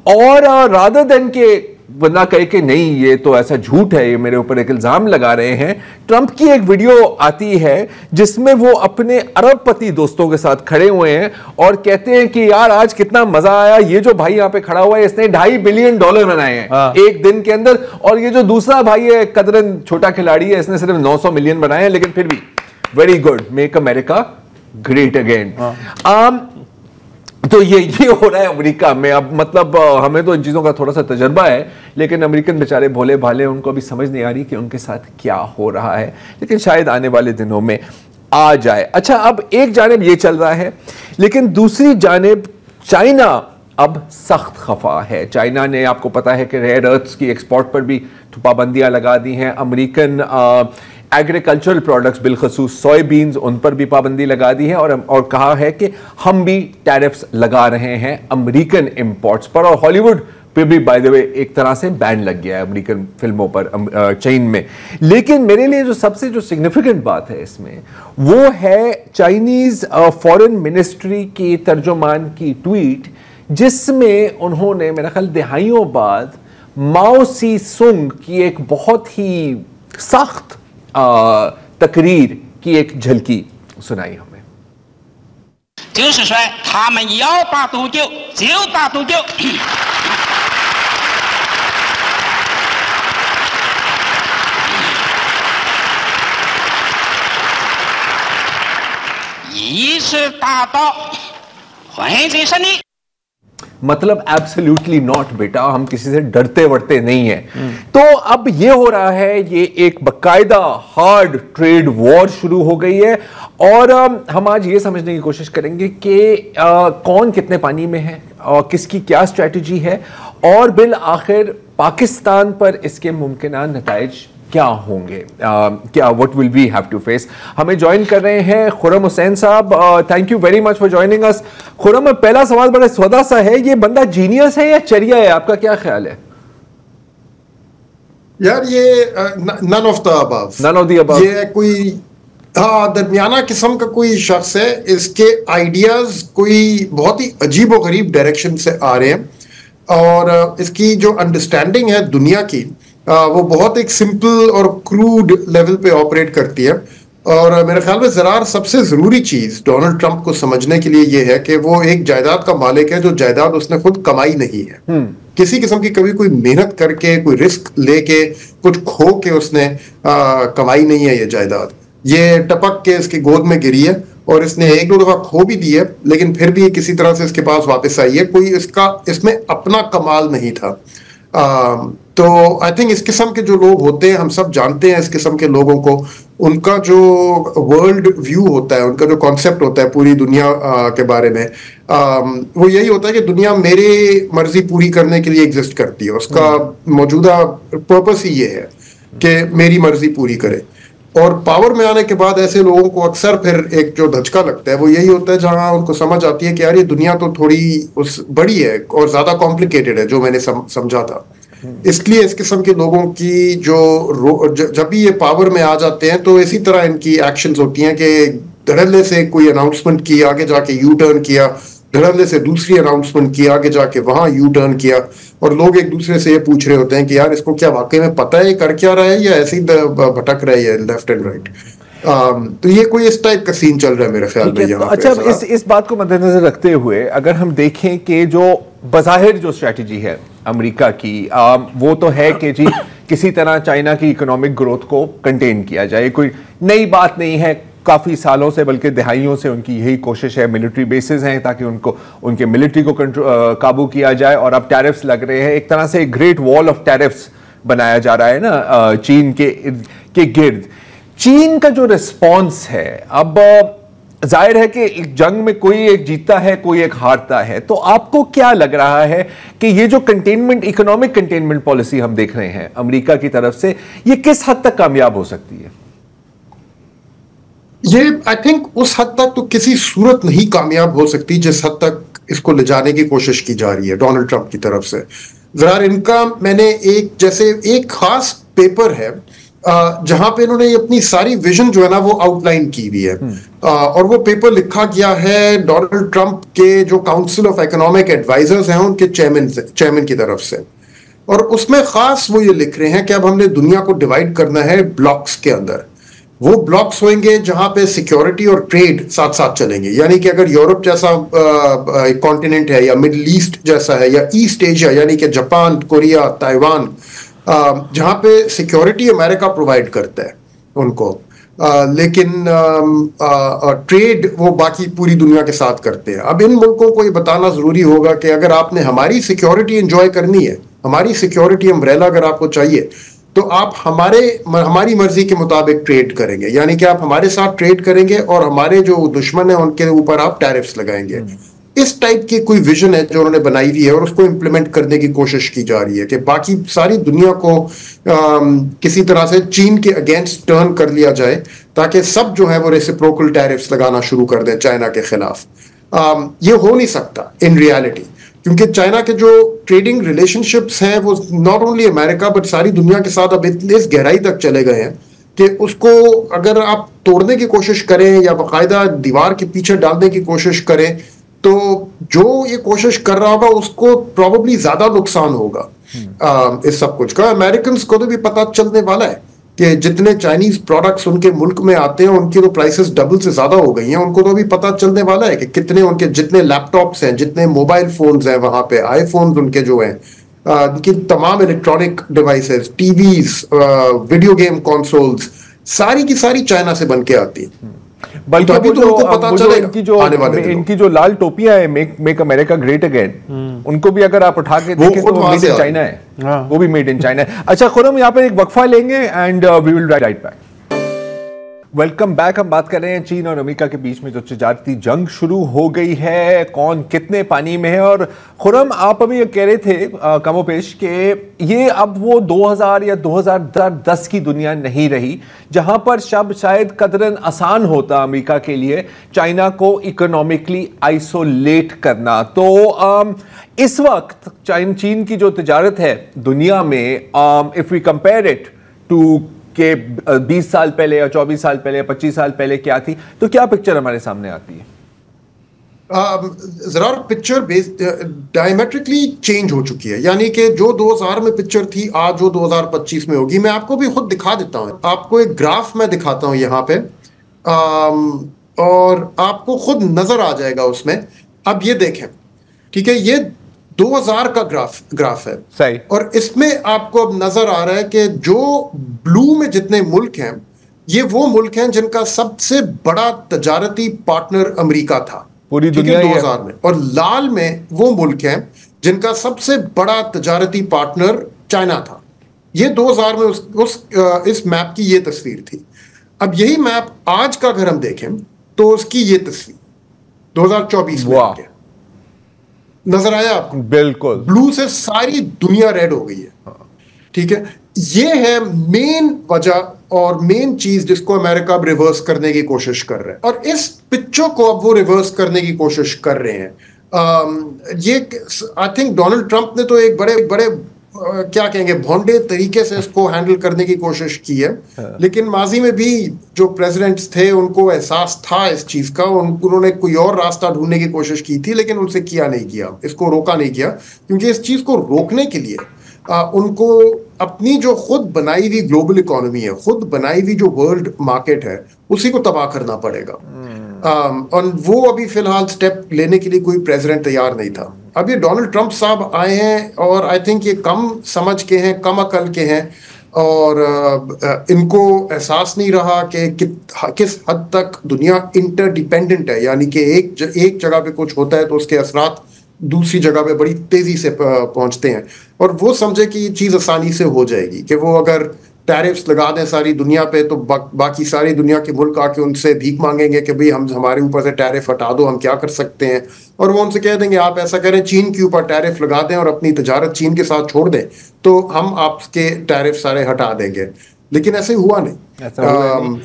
A: और रादर देन के बंदा कहे कि नहीं ये तो ऐसा झूठ है, ये मेरे ऊपर एक इल्जाम लगा रहे हैं, ट्रंप की एक वीडियो आती है जिसमें वो अपने अरबपति दोस्तों के साथ खड़े हुए हैं और कहते हैं कि यार आज कितना मजा आया, ये जो भाई यहां पे खड़ा हुआ है इसने $2.5 बिलियन बनाए हैं एक दिन के अंदर, और ये जो दूसरा भाई है कदरन छोटा खिलाड़ी है, इसने सिर्फ 900 मिलियन बनाए हैं, लेकिन फिर भी very good, make America great again. तो ये हो रहा है अमेरिका में। अब मतलब हमें तो इन चीज़ों का थोड़ा सा तजर्बा है, लेकिन अमेरिकन बेचारे भोले भाले, उनको अभी समझ नहीं आ रही कि उनके साथ क्या हो रहा है, लेकिन शायद आने वाले दिनों में आ जाए। अच्छा, अब एक जानिब ये चल रहा है, लेकिन दूसरी जानिब चाइना अब सख्त खफा है। चाइना ने, आपको पता है कि रेयर अर्थ्स की एक्सपोर्ट पर भी पाबंदियां लगा दी हैं। अमेरिकन एग्रीकल्चरल प्रोडक्ट्स बिलखसूस सोयाबीन्स, उन पर भी पाबंदी लगा दी है और कहा है कि हम भी टैरिफ्स लगा रहे हैं अमेरिकन इंपोर्ट्स पर। और हॉलीवुड पे भी बाय द वे एक तरह से बैन लग गया है अमेरिकन फिल्मों पर चीन में। लेकिन मेरे लिए जो सबसे सिग्निफिकेंट बात है इसमें, वो है चाइनीज फॉरेन मिनिस्ट्री की तर्जुमान की ट्वीट, जिसमें उन्होंने मेरा ख्याल दहाइयों बाद माओ सी सुंग की एक बहुत ही सख्त तकरीर की एक झलकी सुनाई हमें।
F: 就是说他们要打毒救就打毒救。一次打到混水胜利。
A: मतलब एब्सोल्युटली नॉट बेटा, हम किसी से डरते वरते नहीं हैं। तो अब ये हो रहा है, ये एक बकायदा हार्ड ट्रेड वॉर शुरू हो गई है। और हम आज ये समझने की कोशिश करेंगे कि कौन कितने पानी में है और किसकी क्या स्ट्रैटेजी है, और बिल आखिर पाकिस्तान पर इसके मुमकिन नताइज क्या होंगे, क्या what will we have to face. हमें ज्वाइन कर रहे हैं खुरम हुसैन साहब, thank you very much for joining us. Khurram, पहला सवाल बड़ा सौदा सा है, ये बंदा जीनियस है या चरिया है, आपका क्या ख्याल है?
B: यार ये नन ऑफ द अबव, ये कोई दरमियाना किस्म का कोई शख्स है। इसके आइडियाज कोई बहुत ही अजीब व गरीब डायरेक्शन से आ रहे हैं, और इसकी जो अंडरस्टैंडिंग है दुनिया की वो बहुत एक सिंपल और क्रूड लेवल पे ऑपरेट करती है। और मेरे ख्याल में ज़रा सबसे ज़रूरी चीज़ डोनाल्ड ट्रंप को समझने के लिए ये है कि वो एक जायदाद का मालिक है, जो जायदाद उसने खुद कमाई नहीं है। किसी किस्म की कभी कोई मेहनत करके, कोई रिस्क लेके, कुछ खो के उसने कमाई नहीं है ये जायदाद। ये टपक के इसकी गोद में गिरी है
G: और इसने एक दो दफा खो भी दी है, लेकिन फिर भी किसी तरह से इसके पास वापस आई है। कोई इसमें अपना कमाल नहीं था। तो आई थिंक इस किस्म के जो लोग होते हैं, हम सब जानते हैं इस किस्म के लोगों को, उनका जो वर्ल्ड व्यू होता है, उनका जो कॉन्सेप्ट होता है पूरी दुनिया के बारे में, वो यही होता है कि दुनिया मेरे मर्जी पूरी करने के लिए एग्जिस्ट करती है। उसका मौजूदा पर्पस ही ये है कि मेरी मर्जी पूरी करे। और पावर में आने के बाद ऐसे लोगों को अक्सर फिर एक जो धचका लगता है वो यही होता है, जहां उनको समझ आती है कि यार ये दुनिया तो थोड़ी बड़ी है और ज्यादा कॉम्प्लिकेटेड है जो मैंने समझा था। इसलिए इस किस्म के लोगों की जब भी ये पावर में आ जाते हैं तो इसी तरह इनकी एक्शंस होती हैं कि धड़ल्ले से कोई अनाउंसमेंट की, आगे जाके यू टर्न किया, धड़ल्ले से दूसरी अनाउंसमेंट की, आगे जाके वहां यू टर्न किया, और लोग एक दूसरे से ये पूछ रहे होते हैं कि यार इसको क्या वाकई में पता है कर क्या रहा है या ऐसे ही भटक रहा है लेफ्ट एंड राइट। तो ये कोई इस टाइप का सीन चल रहा है मेरे ख्याल में यहाँ पे।
A: अच्छा, इस बात को मद्देनजर रखते हुए अगर हम देखें कि जो बज़ाहिर जो स्ट्रेटजी है अमेरिका की, वो तो है कि जी किसी तरह चाइना की इकोनॉमिक ग्रोथ को कंटेन किया जाए। कोई नई बात नहीं है, काफ़ी सालों से बल्कि दहाइयों से उनकी यही कोशिश है। मिलिट्री बेसिस हैं ताकि उनके मिलिट्री को काबू किया जाए, और अब टैरिफ्स लग रहे हैं। एक तरह से एक ग्रेट वॉल ऑफ टैरिफ्स बनाया जा रहा है ना चीन के गिर्द। चीन का जो रिस्पॉन्स है, अब जाहिर है कि जंग में कोई एक जीतता है, कोई एक हारता है, तो आपको क्या लग रहा है कि ये जो इकोनॉमिक कंटेनमेंट पॉलिसी हम देख रहे हैं अमेरिका की तरफ से, ये किस हद तक कामयाब हो सकती है?
G: ये आई थिंक उस हद तक तो किसी सूरत नहीं कामयाब हो सकती जिस हद तक इसको ले जाने की कोशिश की जा रही है डोनाल्ड ट्रंप की तरफ से। जरा इनका मैंने एक खास पेपर है जहां पे इन्होंने अपनी सारी विजन जो है ना वो आउटलाइन की हुई है, और वो पेपर लिखा गया है डोनाल्ड ट्रंप के जो काउंसिल ऑफ इकोनॉमिक एडवाइजर्स हैं उनके चेयरमैन की तरफ से। और उसमें खास वो ये लिख रहे हैं कि अब हमने दुनिया को डिवाइड करना है ब्लॉक्स के अंदर। वो ब्लॉक्स होंगे जहां पे सिक्योरिटी और ट्रेड साथ साथ चलेंगे, यानी कि अगर यूरोप जैसा एक कॉन्टिनेंट है, या मिडिल ईस्ट जैसा है, या ईस्ट एशिया यानी कि जापान, कोरिया, ताइवान, जहां पे सिक्योरिटी अमेरिका प्रोवाइड करता है उनको, लेकिन ट्रेड वो बाकी पूरी दुनिया के साथ करते हैं। अब इन मुल्कों को ये बताना जरूरी होगा कि अगर आपने हमारी सिक्योरिटी एंजॉय करनी है, हमारी सिक्योरिटी अम्ब्रेला अगर आपको चाहिए, तो आप हमारी मर्जी के मुताबिक ट्रेड करेंगे, यानी कि आप हमारे साथ ट्रेड करेंगे और हमारे जो दुश्मन है उनके ऊपर आप टैरिफ्स लगाएंगे। इस टाइप की कोई विजन है जो उन्होंने बनाई हुई है, और उसको इंप्लीमेंट करने की कोशिश की जा रही है कि बाकी सारी दुनिया को किसी तरह से चीन के अगेंस्ट टर्न कर लिया जाए, ताकि सब जो है वो रेसिप्रोकल टैरिफ्स लगाना शुरू कर दें चाइना के खिलाफ। ये हो नहीं सकता इन रियलिटी, क्योंकि चाइना के जो ट्रेडिंग रिलेशनशिप्स हैं वो नॉट ओनली अमेरिका बट सारी दुनिया के साथ अब इस गहराई तक चले गए हैं कि उसको अगर आप तोड़ने की कोशिश करें या बाकायदा दीवार के पीछे डालने की कोशिश करें, तो जो ये कोशिश कर रहा होगा उसको प्रॉब्ली ज्यादा नुकसान होगा इस सब कुछ का। अमेरिकन को तो भी पता चलने वाला है कि जितने चाइनीज प्रोडक्ट्स उनके मुल्क में आते हैं उनकी तो प्राइसेस डबल से ज्यादा हो गई हैं। उनको तो भी पता चलने वाला है कि कितने उनके जितने लैपटॉप्स हैं, जितने मोबाइल फोन्स हैं, वहां पे आईफोन्स उनके जो हैं, उनकी तमाम electronic devices, TVs, video game consoles, सारी की सारी चाइना से बन के आती है।
A: बल्कि तो उनको पता चले इनकी जो लाल टोपियां है, मेक अमेरिका ग्रेट अगेन, उनको भी अगर आप उठा के देखें तो मेड इन चाइना है, वो भी मेड इन चाइना है। अच्छा खुरम, यहाँ पर एक वक्फा लेंगे and we will right back. Welcome back. हम बात कर रहे हैं चीन और अमेरिका के बीच में जो तजारती जंग शुरू हो गई है, कौन कितने पानी में है। और खुरम, आप अभी कह रहे थे कमोपेश कि ये अब वो 2000 या 2010 की दुनिया नहीं रही जहां पर शायद कदरन आसान होता अमेरिका के लिए चाइना को इकोनॉमिकली आइसोलेट करना। तो इस वक्त चीन की जो तजारत है दुनिया में, if we compare it to के 20 साल पहले या 24 साल पहले या 25 साल पहले क्या थी, तो क्या पिक्चर हमारे सामने आती है?
G: जरा पिक्चर डायमेट्रिकली चेंज हो चुकी है, यानी कि जो 2000 में पिक्चर थी आज वो 2025 में होगी। मैं आपको भी खुद दिखा देता हूं, आपको एक ग्राफ मैं दिखाता हूं यहाँ पे, और आपको खुद नजर आ जाएगा उसमें। अब ये देखें, ठीक है, ये 2000 का ग्राफ है सही, और इसमें आपको अब नजर आ रहा है कि जो ब्लू में जितने मुल्क हैं ये वो मुल्क हैं जिनका सबसे बड़ा तजारती पार्टनर अमेरिका था
A: पूरी दुनिया
G: 2000 में, और लाल में वो मुल्क हैं जिनका सबसे बड़ा तजारती पार्टनर चाइना था। ये 2000 में इस मैप की ये तस्वीर थी। अब यही मैप आज का अगर हम देखें तो उसकी ये तस्वीर 2024 में नजर आया आपको?
A: बिल्कुल,
G: ब्लू से सारी दुनिया रेड हो गई है। ठीक है, ये है मेन वजह और मेन चीज जिसको अमेरिका अब रिवर्स करने की कोशिश कर रहे हैं, और इस पिक्चर को अब वो रिवर्स करने की कोशिश कर रहे हैं। ये आई थिंक डोनाल्ड ट्रंप ने तो एक बड़े क्या कहेंगे भोंडे तरीके से इसको हैंडल करने की कोशिश की है, लेकिन माजी में भी जो प्रेसिडेंट्स थे उनको एहसास था इस चीज का, उन्होंने कोई और रास्ता ढूंढने की कोशिश की थी, लेकिन उनसे किया नहीं किया, इसको रोका नहीं किया, क्योंकि इस चीज को रोकने के लिए उनको अपनी जो खुद बनाई हुई ग्लोबल इकोनॉमी है, खुद बनाई हुई जो वर्ल्ड मार्केट है, उसी को तबाह करना पड़ेगा। और वो अभी फिलहाल स्टेप लेने के लिए कोई प्रेसिडेंट तैयार नहीं था। अब ये डोनाल्ड ट्रंप साहब आए हैं और आई थिंक ये कम समझ के हैं, कम अकल के हैं, और इनको एहसास नहीं रहा कि किस हद तक दुनिया इंटरडिपेंडेंट है, यानी कि एक जगह पे कुछ होता है तो उसके असरात दूसरी जगह पे बड़ी तेजी से पहुंचते हैं, और वो समझे कि ये चीज आसानी से हो जाएगी, कि वो अगर टैरिफ्स लगा दें सारी दुनिया पे तो बाकी सारी दुनिया के मुल्क आके उनसे भीख मांगेंगे कि भाई हमारे ऊपर से टैरिफ हटा दो, हम क्या कर सकते हैं, और वो उनसे कह देंगे आप ऐसा करें चीन के ऊपर टैरिफ लगा दें और अपनी तजारत चीन के साथ छोड़ दें तो हम आपके टैरिफ सारे हटा देंगे। लेकिन ऐसे हुआ नहीं।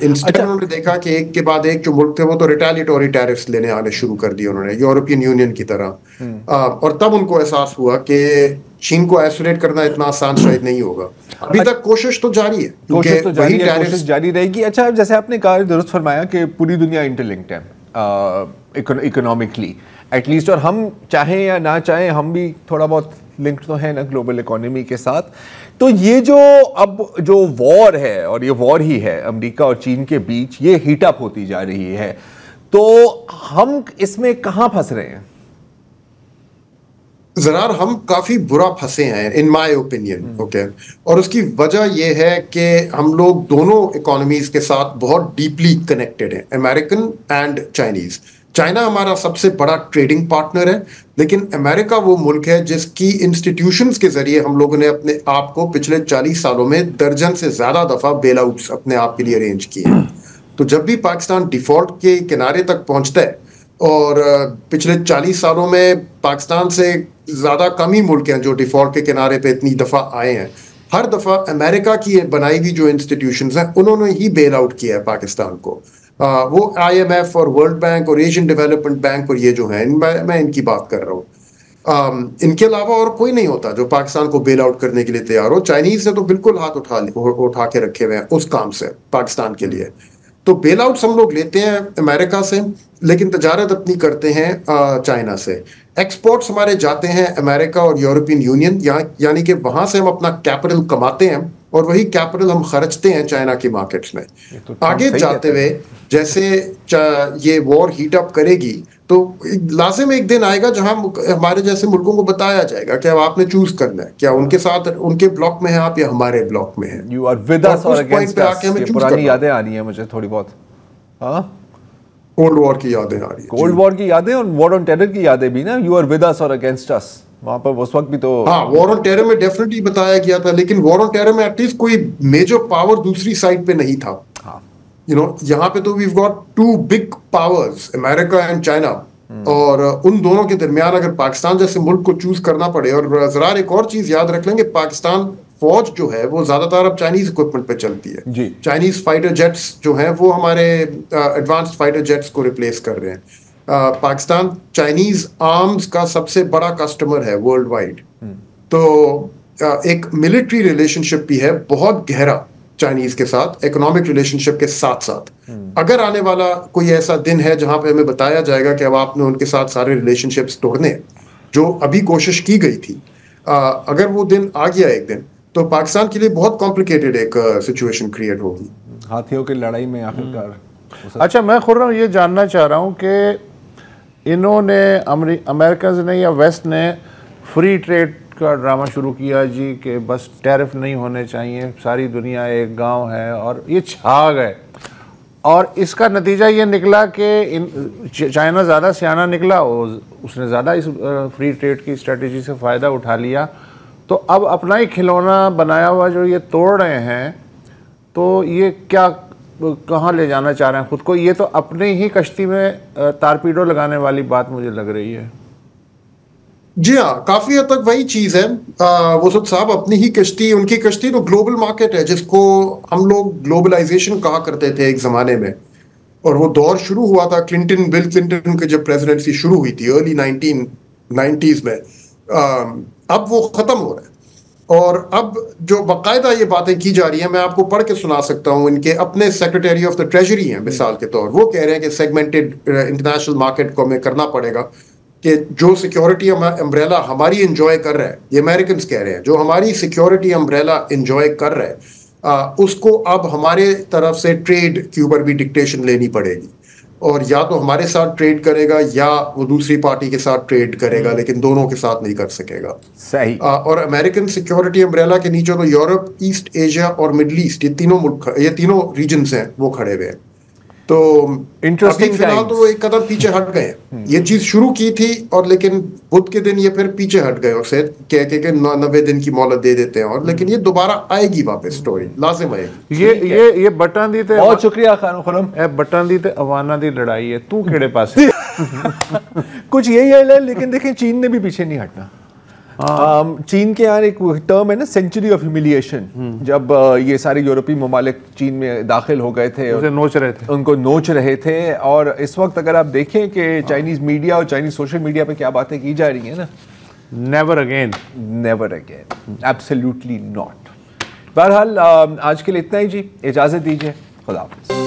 G: इंस्टेंट उन्होंने देखा कि एक के बाद एक जो मुल्क थे वो तो रिटेलिएटरी टैरिफ्स लेने आने शुरू कर दिए उन्होंने, यूरोपियन यूनियन की तरह, और तब उनको एहसास हुआ कि चीन को आइसोलेट करना इतना आसान शायद नहीं होगा। अभी तक कोशिश तो जारी है,
A: कोशिश जारी रहेगी। अच्छा, जैसे आपने कहा, दुरुस्त फरमाया कि पूरी दुनिया इंटरलिंक्ड है इकोनॉमिकली एटलीस्ट, और हम चाहें या ना चाहें हम भी थोड़ा बहुत लिंक्ड तो है ना ग्लोबल इकोनॉमी के साथ। तो ये जो अब जो वॉर है, और ये वॉर ही है अमेरिका और चीन के बीच, ये हीट अप होती जा रही है, तो हम इसमें कहां फंस रहे हैं?
G: जरार, हम काफी बुरा फंसे हैं इन माय ओपिनियन, ओके, और उसकी वजह यह है कि हम लोग दोनों इकोनॉमीज के साथ बहुत डीपली कनेक्टेड हैं, अमेरिकन एंड चाइनीज। चाइना हमारा सबसे बड़ा ट्रेडिंग पार्टनर है, लेकिन अमेरिका वो मुल्क है जिसकी इंस्टीट्यूशंस के जरिए हम लोगों ने अपने आप को पिछले 40 सालों में दर्जन से ज्यादा दफा बेल आउट्स अपने आप के लिए अरेंज किए हैं। तो जब भी पाकिस्तान डिफॉल्ट के किनारे तक पहुंचता है, और पिछले 40 सालों में पाकिस्तान से ज्यादा कम ही मुल्क हैं जो डिफॉल्ट के किनारे पे इतनी दफा आए हैं, हर दफा अमेरिका की बनाई हुई जो इंस्टीट्यूशंस हैं उन्होंने ही बेल आउट किया है पाकिस्तान को। वो IMF और वर्ल्ड बैंक और एशियन डेवलपमेंट बैंक और ये जो है, मैं इनकी बात कर रहा हूँ। इनके अलावा और कोई नहीं होता जो पाकिस्तान को बेल आउट करने के लिए तैयार हो। चाइनीज ने तो बिल्कुल हाथ उठा के रखे हुए हैं उस काम से पाकिस्तान के लिए। तो बेल आउट हम लोग लेते हैं अमेरिका से, लेकिन तजारत अपनी करते हैं चाइना से। एक्सपोर्ट्स हमारे जाते हैं अमेरिका और यूरोपियन यूनियन, यानी कि वहां से हम अपना कैपिटल कमाते हैं और वही कैपिटल हम खर्चते हैं चाइना की मार्केट्स में। तो आगे जाते हुए जैसे ये वॉर हीट अप करेगी तो लाजिम एक दिन आएगा जहां हमारे जैसे मुल्कों को बताया जाएगा कि अब आपने चूज करना है, क्या उनके साथ उनके ब्लॉक में है आप या हमारे ब्लॉक में है।
A: यू आर विद अस और अगेंस्ट अस। ये पुरानी यादें आ रही हैं मुझे थोड़ी बहुत, हाँ,
G: कोल्ड वॉर की यादें आ रही है,
A: कोल्ड वॉर की यादें और वॉर ऑन टेरर की यादें भी ना। यू आर विद अस और अगेंस्ट अस, वहां पर उस वक्त भी तो,
G: हाँ, वॉर ऑन टेरर में डेफिनेटली बताया गया था, लेकिन वॉर ऑन टेरर में एटलीस्ट कोई मेजर पावर दूसरी साइड पे नहीं था। यू नो, यहाँ पे तो we got two big powers, America and China, और उन दोनों के दरमियान अगर पाकिस्तान जैसे मुल्क को चूज करना पड़े, और जरा एक और चीज याद रख लेंगे, पाकिस्तान फौज जो है वो ज्यादातर अब चाइनीज इक्विपमेंट पे चलती है। चाइनीज फाइटर जेट्स जो हैं वो हमारे एडवांस्ड फाइटर जेट्स को रिप्लेस कर रहे हैं। पाकिस्तान चाइनीज आर्म्स का सबसे बड़ा कस्टमर है वर्ल्ड वाइड। तो एक मिलिट्री रिलेशनशिप भी है बहुत गहरा चाइनीज के साथ, इकोनॉमिक रिलेशनशिप के साथ साथ। अगर आने वाला कोई ऐसा दिन है जहां पे हमें बताया जाएगा कि अब आपने उनके साथ सारे रिलेशनशिप्स तोड़ने, जो अभी कोशिश की गई थी, अगर वो दिन आ गया एक दिन, तो पाकिस्तान के लिए बहुत कॉम्प्लिकेटेड एक सिचुएशन क्रिएट होगी।
A: हाथियों की लड़ाई में आखिरकार।
C: अच्छा, मैं खुर्रम ये जानना चाह रहा हूँ कि इन्होंने अमेरिकन ने या वेस्ट ने फ्री ट्रेड का ड्रामा शुरू किया जी, कि बस टैरिफ नहीं होने चाहिए, सारी दुनिया एक गांव है, और ये छा गए। और इसका नतीजा ये निकला कि चाइना ज़्यादा सियाना निकला और उसने ज़्यादा इस फ्री ट्रेड की स्ट्रेटजी से फ़ायदा उठा लिया। तो अब अपना ही खिलौना बनाया हुआ जो ये तोड़ रहे हैं, तो ये क्या कहाँ ले जाना चाह रहे हैं खुद को? ये तो अपने ही कश्ती में तारपीडो लगाने वाली बात मुझे लग रही है।
G: जी हाँ, काफी हद तक वही चीज है। वसत साहब, अपनी ही कश्ती, उनकी कश्ती तो ग्लोबल मार्केट है, जिसको हम लोग ग्लोबलाइजेशन कहा करते थे एक जमाने में। और वो दौर शुरू हुआ था बिल क्लिंटन की जब प्रेसिडेंसी शुरू हुई थी अर्ली 1990s में। अब वो खत्म हो रहा है और अब जो बाकायदा ये बातें की जा रही हैं, मैं आपको पढ़ के सुना सकता हूँ। इनके अपने सेक्रेटरी ऑफ द ट्रेजरी हैं मिसाल के तौर, वो कह रहे हैं कि सेगमेंटेड इंटरनेशनल मार्केट को हमें करना पड़ेगा, कि जो सिक्योरिटी अम्ब्रेला हमारी एंजॉय कर रहा है, ये अमेरिकन कह रहे हैं, जो हमारी सिक्योरिटी अम्ब्रेला एंजॉय कर रहा है उसको अब हमारे तरफ से ट्रेड के ऊपर भी डिक्टेशन लेनी पड़ेगी। और या तो हमारे साथ ट्रेड करेगा या वो दूसरी पार्टी के साथ ट्रेड करेगा, लेकिन दोनों के साथ नहीं कर सकेगा।
A: सही।
G: और अमेरिकन सिक्योरिटी अम्ब्रेला के नीचे तो यूरोप, ईस्ट एशिया और मिडल ईस्ट, ये तीनों रीजन्स हैं वो खड़े हुए हैं। तो अभी फिलहाल तो वो एक कदम पीछे हट गए। ये चीज शुरू की थी और लेकिन बुध के दिन ये फिर पीछे हट गए और फिर कह के 90 दिन की मोहलत दे देते हैं। और लेकिन ये दोबारा आएगी वापस, स्टोरी लाजिम आएगी।
C: ये बटन दी थे।
A: बहुत शुक्रिया खान खुरम।
C: बटन दी थे अवाना दी लड़ाई है, तू केड़े पास
A: कुछ यही है। लेकिन देखें, चीन ने भी पीछे नहीं हटना। चीन के यहाँ एक टर्म है ना, सेंचुरी ऑफ ह्यूमिलिएशन। जब ये सारे यूरोपीय ममालिक चीन में दाखिल हो गए थे, उनको नोच रहे थे। और इस वक्त अगर आप देखें कि चाइनीज मीडिया और चाइनीज सोशल मीडिया पे क्या बातें की जा रही हैं ना,
C: नेवर अगेन,
A: एब्सोल्युटली नॉट। बहरहाल आज के लिए इतना ही जी, इजाजत दीजिए, खुदा हाफिज़।